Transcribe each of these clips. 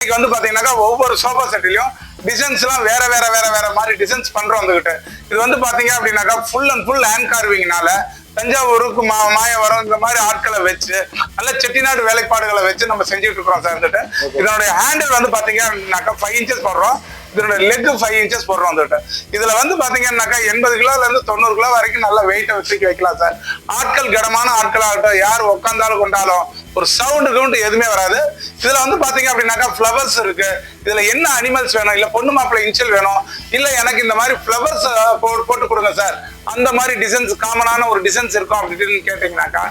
இன்னைக்கு வந்து பாத்தீங்கன்னாக்கா ஒவ்வொரு சோஃபா செட்லயும் டிசைன்ஸ் எல்லாம் வேற வேற வேற வேற மாதிரி டிசைன்ஸ் பண்றோம் வந்துகிட்டு. இது வந்து பாத்தீங்க அப்படின்னாக்கா ஃபுல் அண்ட் ஃபுல் ஹேண்ட் கார்விங்னால தஞ்சாவூருக்கு மாயவரம் இந்த மாதிரி ஆட்களை வச்சு நல்ல செட்டிநாடு வேலைப்பாடுகளை வச்சு நம்ம செஞ்சுட்டு இருக்கிறோம் சார். வந்துட்டு இதனுடைய ஹேண்டில் வந்து பாத்தீங்கன்னாக்கா 5 இன்ச்சஸ் போடுறோம். இதோட லெக் 5 இன்ச்சஸ் போடுறோம். வந்துட்டு இதுல வந்து பாத்தீங்கன்னாக்கா 80 கிலோல இருந்து 90 கிலோ வரைக்கும் நல்ல வெயிட்டை வச்சுக்க வைக்கலாம் சார். ஆட்கள் கனமான ஆட்களாகட்டும், யார் உட்காந்தாலும் கொண்டாலும் ஒரு சவுண்டு எதுவுமே வராது. இதுல வந்து பாத்தீங்க அப்படின்னாக்கா ஃபிளவர்ஸ் இருக்கு. இதுல என்ன அனிமல்ஸ் வேணும், இல்ல பொண்ணு மாப்பிள்ளை இன்ஷியல் வேணும், இல்ல எனக்கு இந்த மாதிரி ஃபிளவர்ஸ் போட்டு கொடுங்க சார், அந்த மாதிரி டிசைன்ஸ் காமனான ஒரு டிசைன்ஸ் இருக்கும் அப்படின்னு கேட்டீங்கன்னாக்கா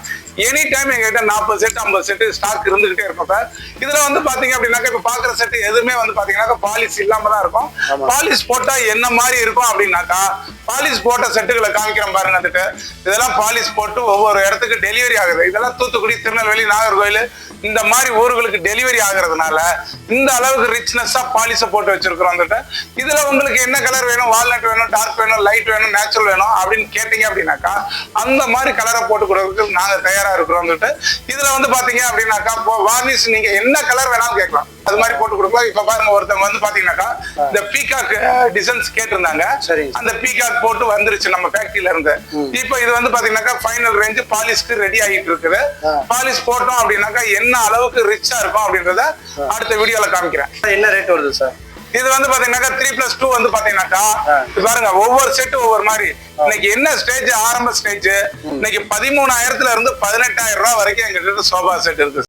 எனி டைம் எங்ககிட்ட 40 செட் 50 செட் ஸ்டாக் இருந்துகிட்டே இருக்கும் சார். இதுல வந்து பாத்தீங்க அப்படின்னாக்கா இப்ப பாக்குற செட் எதுவுமே வந்து பாத்தீங்கன்னாக்கா பாலிஷ் இல்லாம தான் இருக்கும். பாலிஷ் போட்டா என்ன மாதிரி இருக்கும் அப்படின்னாக்கா பாலிஷ் போட்ட செட்டுகளை காமிக்கிறோம் பாருங்க. வந்துட்டு இதெல்லாம் பாலிஷ் போட்டு ஒவ்வொரு இடத்துக்கு டெலிவரி ஆகுது. இதெல்லாம் தூத்துக்குடி, திருநெல்வேலி, நாகர்கோவில் இந்த மாதிரி ஊர்களுக்கு டெலிவரி ஆகுறதுனால இந்த அளவுக்கு ரிச்னஸா பாலிஷ போட்டு வச்சிருக்கிறோம். வந்துட்டு இதுல உங்களுக்கு என்ன கலர் வேணும், வால்நட் வேணும், டார்க் வேணும், லைட் வேணும், நேச்சுரல் வேணும் அப்படின்னு கேட்டீங்க அப்படின்னாக்கா அந்த மாதிரி கலரை போட்டு கொடுக்கறதுக்கு நாங்க தயாரா இருக்கிறோம். வந்துட்டு இதுல வந்து பாத்தீங்க அப்படின்னாக்கா வார்னிஷ் நீங்க என்ன கலர் வேணாலும் கேட்கலாம், அது மாதிரி போட்டு கொடுக்கலாம். இப்ப பாருங்க, ஒருத்தவங்க வந்து பாத்தீங்கன்னாக்கா இந்த பீகாக் டிசைன்ஸ் கேட்டிருந்தாங்க. அந்த பீகாக் போட்டு வந்துருச்சு நம்ம ஃபேக்டரியில இருந்து. இப்ப இது வந்து பாத்தீங்கன்னாக்கா ஃபைனல் ரேஞ்ச் பாலிஷ்க்கு ரெடி ஆகிட்டு இருக்குது. பாலிஷ் போட்டோம் அப்படின்னாக்கா என்ன அளவுக்கு ரிச்சா இருக்கும் அப்படின்றத அடுத்த வீடியோல காமிக்கிறேன். என்ன ரேட் வருது சார்? இது வந்து பாத்தீங்கன்னாக்கா 3+2 வந்து பாத்தீங்கன்னாக்கா பாருங்க ஒவ்வொரு செட்டு ஒவ்வொரு மாதிரி. இன்னைக்கு என்ன ஸ்டேஜ், ஆரம்ப ஸ்டேஜ் இன்னைக்கு 13,000 இருந்து 18,000 ரூபாய் வரைக்கும் எங்க கிட்ட சோஃபா செட் இருக்கு.